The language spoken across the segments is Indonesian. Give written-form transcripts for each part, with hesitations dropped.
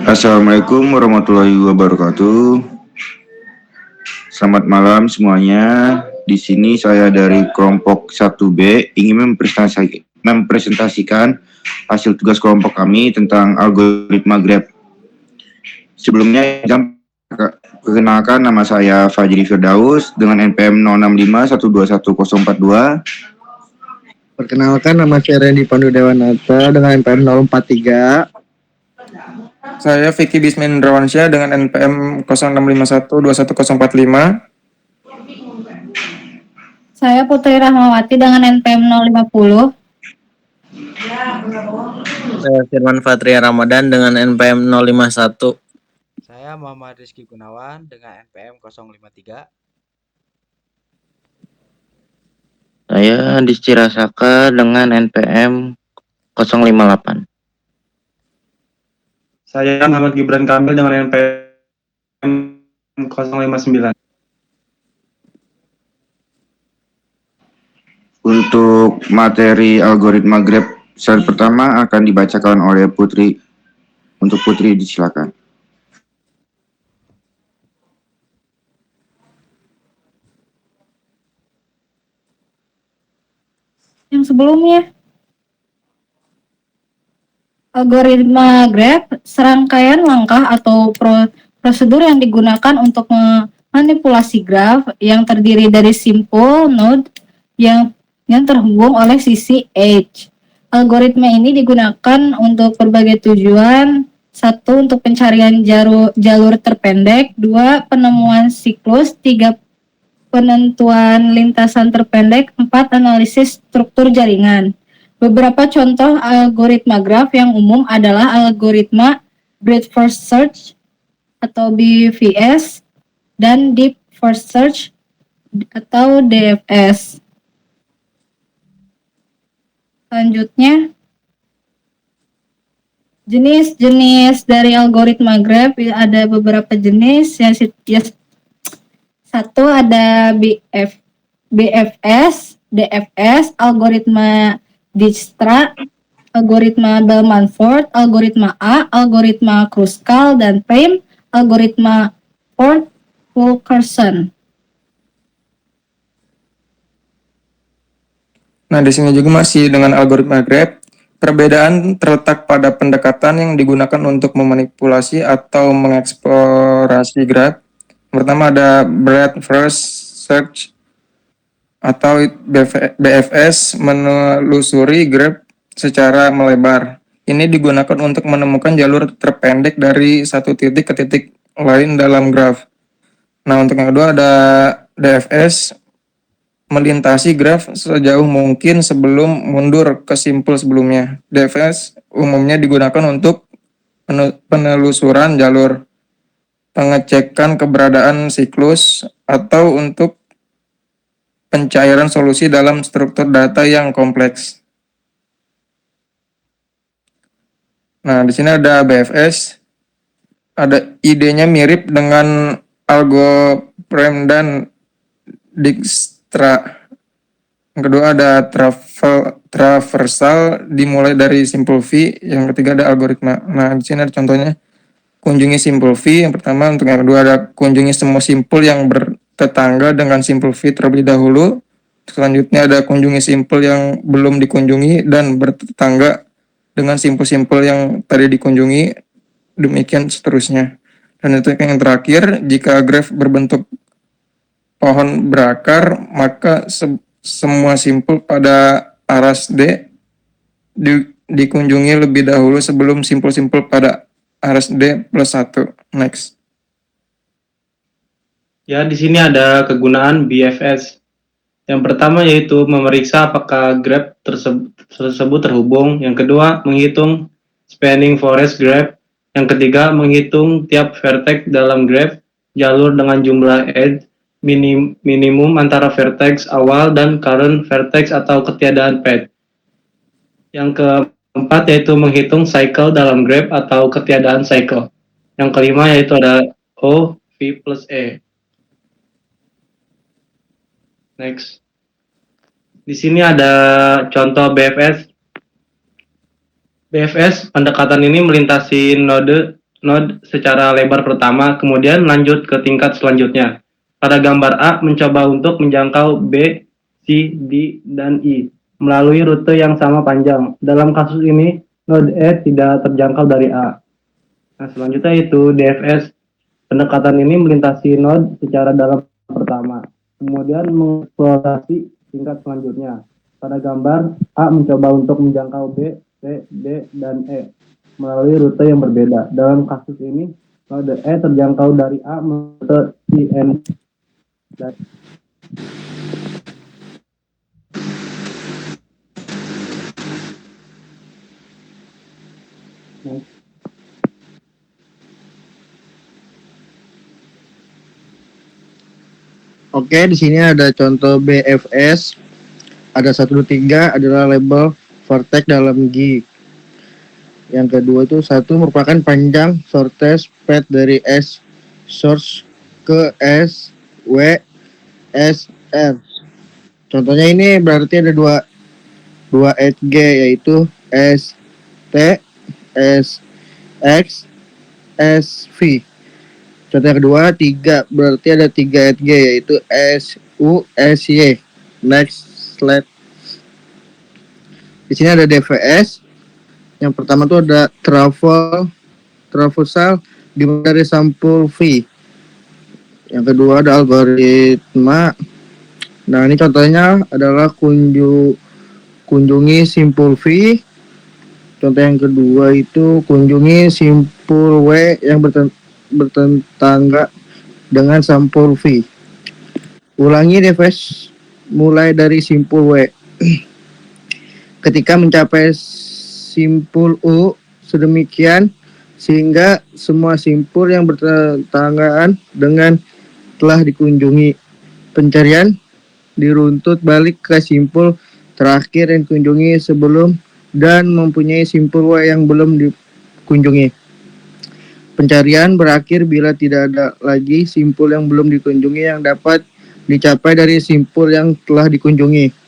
Assalamualaikum warahmatullahi wabarakatuh. Selamat malam semuanya. Di sini saya dari kelompok 1B ingin mempresentasikan hasil tugas kelompok kami tentang algoritma graph. Sebelumnya, perkenalkan nama saya Fajri Firdaus dengan NPM 065121042. Perkenalkan, nama saya Randy Pandu Dewanata dengan NPM 043. Saya Vicky Bismin Indrawansyah dengan NPM 0651211045. Saya Putri Rahmawati dengan NPM 050. Saya Firman Fatria Ramadan dengan NPM 051. Saya Muhammad Rizky Gunawan dengan NPM 053. Saya Disti Rasaka dengan NPM 058. Saya Muhammad Gibran Kamil dengan NPM 059. Untuk materi algoritma graph slide pertama akan dibacakan oleh Putri. Untuk Putri disilakan. Yang sebelumnya, algoritma graph serangkaian langkah atau prosedur yang digunakan untuk memanipulasi graf yang terdiri dari simple node yang terhubung oleh sisi edge. Algoritma ini digunakan untuk berbagai tujuan. 1. Untuk pencarian jalur terpendek. 2. Penemuan siklus. 3. Penentuan lintasan terpendek. 4. Analisis struktur jaringan. Beberapa contoh algoritma graf yang umum adalah algoritma Breadth First Search atau BFS dan Deep First Search atau DFS. Selanjutnya, jenis-jenis dari algoritma graph ada beberapa jenis. Satu ada BFS, DFS, algoritma Dijkstra, algoritma Bellman-Ford, algoritma A, algoritma Kruskal dan Prime, algoritma Ford-Fulkerson. Nah, di sini juga masih dengan algoritma graph. Perbedaan terletak pada pendekatan yang digunakan untuk memanipulasi atau mengeksplorasi graph. Pertama ada Breadth First Search atau BFS, menelusuri graph secara melebar. Ini digunakan untuk menemukan jalur terpendek dari satu titik ke titik lain dalam graf. Nah, untuk yang kedua ada DFS, melintasi graf sejauh mungkin sebelum mundur ke simpul sebelumnya. DFS umumnya digunakan untuk penelusuran jalur, pengecekan keberadaan siklus, atau untuk pencairan solusi dalam struktur data yang kompleks. Nah, di sini ada BFS. Ada idenya mirip dengan algo Prime dan Dijkstra. Yang kedua ada traversal, dimulai dari simple V. Yang ketiga ada algoritma. Nah, di sini ada contohnya. Kunjungi simple V. Yang pertama. Untuk yang kedua ada kunjungi semua simpul yang bertetangga dengan simple V terlebih dahulu. Selanjutnya ada kunjungi simpul yang belum dikunjungi dan bertetangga dengan simpul-simpul yang tadi dikunjungi. Demikian seterusnya. Dan untuk yang terakhir, jika graf berbentuk pohon berakar, maka semua simpul pada aras D dikunjungi lebih dahulu sebelum simpul-simpul pada aras D plus 1. Next. Ya, di sini ada kegunaan BFS. Yang pertama yaitu memeriksa apakah graph tersebut terhubung. Yang kedua, menghitung spanning forest graph. Yang ketiga, menghitung tiap vertex dalam graph, jalur dengan jumlah edge, minimum antara vertex awal dan current vertex atau ketiadaan path. Yang keempat yaitu menghitung cycle dalam graph atau ketiadaan cycle. Yang kelima yaitu ada O, V plus E. Next. Di sini ada contoh BFS. BFS, pendekatan ini melintasi node secara lebar pertama, kemudian lanjut ke tingkat selanjutnya. Pada gambar A, mencoba untuk menjangkau B, C, D, dan E melalui rute yang sama panjang. Dalam kasus ini, node E tidak terjangkau dari A. Nah, selanjutnya itu DFS. Pendekatan ini melintasi node secara dalam pertama, kemudian mengeksplorasi tingkat selanjutnya. Pada gambar, A mencoba untuk menjangkau B, C, D, dan E melalui rute yang berbeda. Dalam kasus ini, node E terjangkau dari A menuju C, N, dan Oke, di sini ada contoh BFS. Ada 1, 2, 3 adalah label vertex dalam G. Yang kedua itu 1 merupakan panjang shortest path dari S source ke S, W, S, R. Contohnya ini berarti ada dua edge yaitu S, T, S, X, S, V. Contoh yang kedua 3 berarti ada 3 edge yaitu S, U, S, Y. Next slide. Di sini ada DVS. Yang pertama tuh ada traversal dimulai dari sampul V. Yang kedua ada algoritma. Nah, ini contohnya adalah kunjungi simpul V. Contoh yang kedua itu kunjungi simpul W yang bertetangga dengan sampul V. Ulangi DVS mulai dari simpul W. Ketika mencapai simpul U sedemikian sehingga semua simpul yang bertetanggaan dengan telah dikunjungi. Pencarian diruntut balik ke simpul terakhir yang dikunjungi sebelum dan mempunyai simpul W yang belum dikunjungi. Pencarian berakhir bila tidak ada lagi simpul yang belum dikunjungi yang dapat dicapai dari simpul yang telah dikunjungi.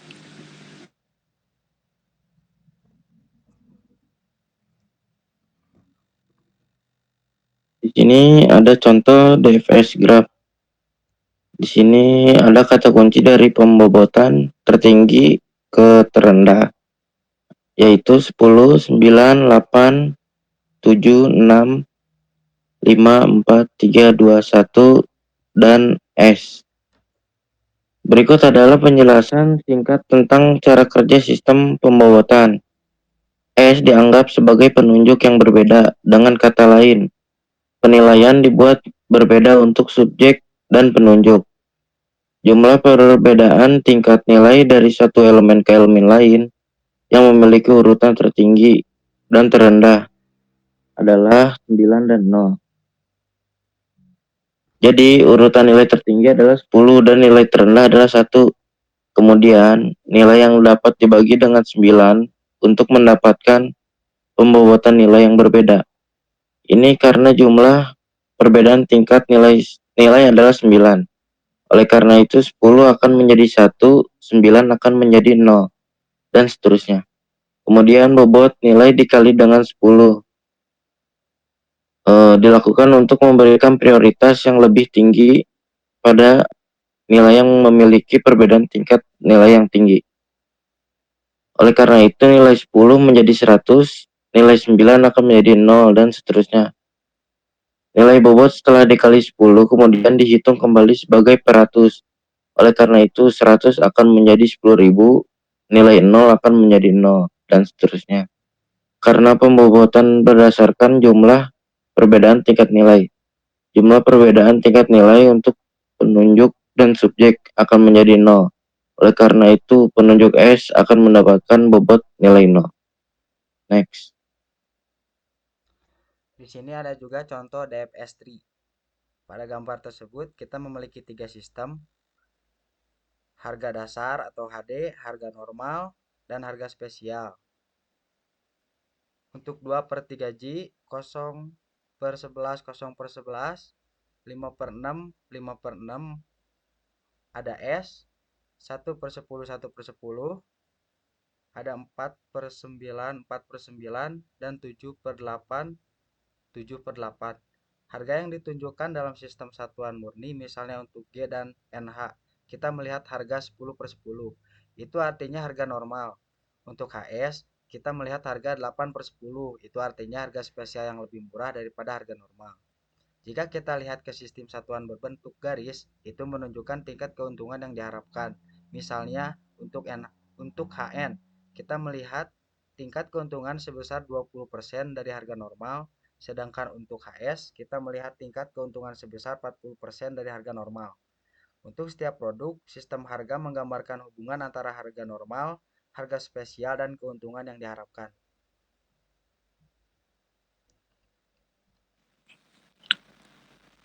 Di sini ada contoh DFS graph. Di sini ada kata kunci dari pembobotan tertinggi ke terendah, yaitu 10, 9, 8, 7, 6, 5, 4, 3, 2, 1, dan S. Berikut adalah penjelasan singkat tentang cara kerja sistem pembobotan. S dianggap sebagai penunjuk yang berbeda. Dengan kata lain, penilaian dibuat berbeda untuk subjek dan penunjuk. Jumlah perbedaan tingkat nilai dari satu elemen ke elemen lain yang memiliki urutan tertinggi dan terendah adalah 9 dan 0. Jadi urutan nilai tertinggi adalah 10 dan nilai terendah adalah 1. Kemudian nilai yang dapat dibagi dengan 9 untuk mendapatkan pembobotan nilai yang berbeda. Ini karena jumlah perbedaan tingkat nilai adalah 9. Oleh karena itu 10 akan menjadi 1, 9 akan menjadi 0, dan seterusnya. Kemudian bobot nilai dikali dengan 10 dilakukan untuk memberikan prioritas yang lebih tinggi pada nilai yang memiliki perbedaan tingkat nilai yang tinggi. Oleh karena itu nilai 10 menjadi 100, nilai 9 akan menjadi 0, dan seterusnya. Nilai bobot setelah dikali 10 kemudian dihitung kembali sebagai peratus. Oleh karena itu 100 akan menjadi 10.000, nilai 0 akan menjadi 0, dan seterusnya. Karena pembobotan berdasarkan jumlah perbedaan tingkat nilai. Jumlah perbedaan tingkat nilai untuk penunjuk dan subjek akan menjadi 0. Oleh karena itu penunjuk S akan mendapatkan bobot nilai 0. Next. Di sini ada juga contoh DFS tree. Pada gambar tersebut kita memiliki 3 sistem: harga dasar atau HD, harga normal, dan harga spesial. Untuk 2/3G, 0/11, 0/11, 5/6, 5/6, ada S, 1/10, 1/10, ada 4/9, 4/9, dan 7/8, 7/8. Harga yang ditunjukkan dalam sistem satuan murni, misalnya untuk G dan NH, kita melihat harga 10/10. Itu artinya harga normal. Untuk HS, kita melihat harga 8/10. Itu artinya harga spesial yang lebih murah daripada harga normal. Jika kita lihat ke sistem satuan berbentuk garis, itu menunjukkan tingkat keuntungan yang diharapkan. Misalnya untuk HN, kita melihat tingkat keuntungan sebesar 20% dari harga normal, sedangkan untuk HS, kita melihat tingkat keuntungan sebesar 40% dari harga normal. Untuk setiap produk, sistem harga menggambarkan hubungan antara harga normal, harga spesial, dan keuntungan yang diharapkan.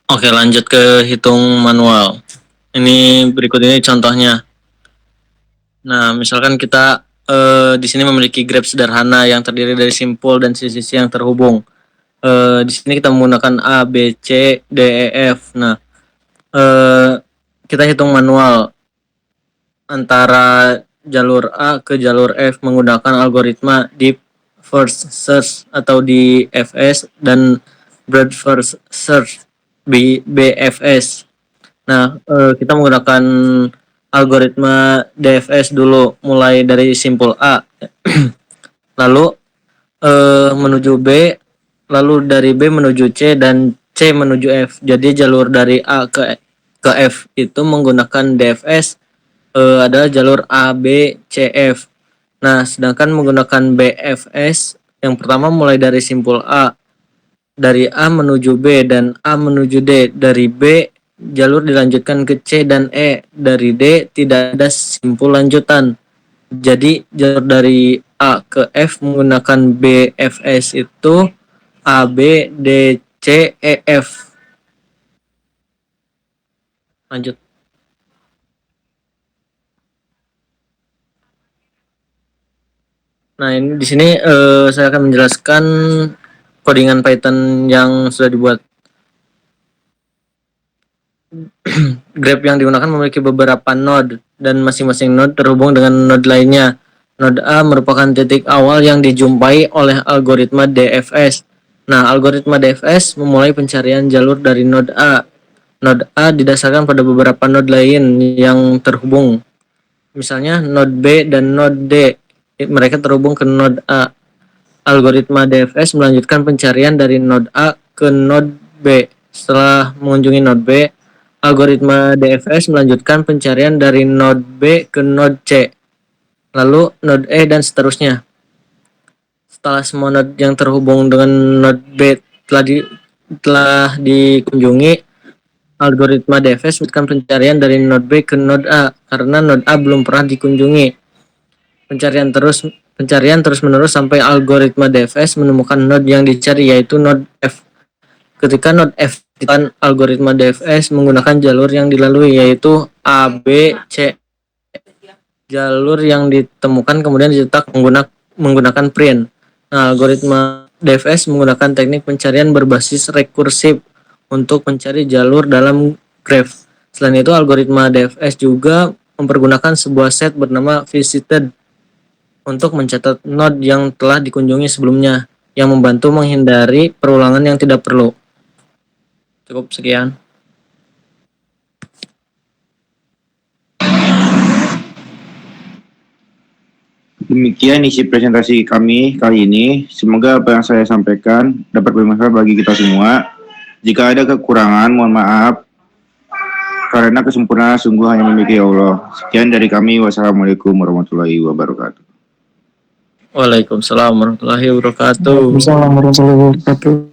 Oke, lanjut ke hitung manual. Ini berikut ini contohnya. Nah, misalkan kita di sini memiliki graf sederhana yang terdiri dari simpul dan sisi-sisi yang terhubung. Di sini kita menggunakan A, B, C, D, E, F. Nah, kita hitung manual antara jalur A ke jalur F menggunakan algoritma deep first search atau DFS dan breadth first search BFS. Nah, kita menggunakan algoritma DFS dulu, mulai dari simpul A, lalu menuju B, lalu dari B menuju C, dan C menuju F. Jadi jalur dari A ke F itu menggunakan DFS adalah jalur A, B, C, F. Nah, sedangkan menggunakan BFS, yang pertama mulai dari simpul A, dari A menuju B dan A menuju D, dari B jalur dilanjutkan ke C dan E, dari D tidak ada simpul lanjutan. Jadi jalur dari A ke F menggunakan BFS itu A, B, D, C, E, F. Lanjut. Nah, ini di sini saya akan menjelaskan codingan Python yang sudah dibuat. Graph yang digunakan memiliki beberapa node dan masing-masing node terhubung dengan node lainnya. Node A merupakan titik awal yang dijumpai oleh algoritma DFS. Nah, algoritma DFS memulai pencarian jalur dari node A. Node A didasarkan pada beberapa node lain yang terhubung. Misalnya node B dan node D. Mereka terhubung ke node A. Algoritma DFS melanjutkan pencarian dari node A ke node B. Setelah mengunjungi node B, algoritma DFS melanjutkan pencarian dari node B ke node C, lalu node E, dan seterusnya. Setelah semua node yang terhubung dengan node B telah dikunjungi, algoritma DFS melanjutkan pencarian dari node B ke node A karena node A belum pernah dikunjungi. Pencarian terus-menerus sampai algoritma DFS menemukan node yang dicari, yaitu node F. Ketika node F ditemukan, algoritma DFS menggunakan jalur yang dilalui, yaitu A, B, C. Jalur yang ditemukan kemudian dicetak menggunakan print. Nah, algoritma DFS menggunakan teknik pencarian berbasis rekursif untuk mencari jalur dalam graph. Selain itu, algoritma DFS juga mempergunakan sebuah set bernama visited untuk mencatat node yang telah dikunjungi sebelumnya, yang membantu menghindari perulangan yang tidak perlu. Cukup sekian. Demikian isi presentasi kami kali ini. Semoga apa yang saya sampaikan dapat bermanfaat bagi kita semua. Jika ada kekurangan, mohon maaf. Karena kesempurnaan sungguh hanya memiliki Allah. Sekian dari kami. Wassalamualaikum warahmatullahi wabarakatuh. Waalaikumsalam warahmatullahi wabarakatuh. Waalaikumsalam warahmatullahi wabarakatuh.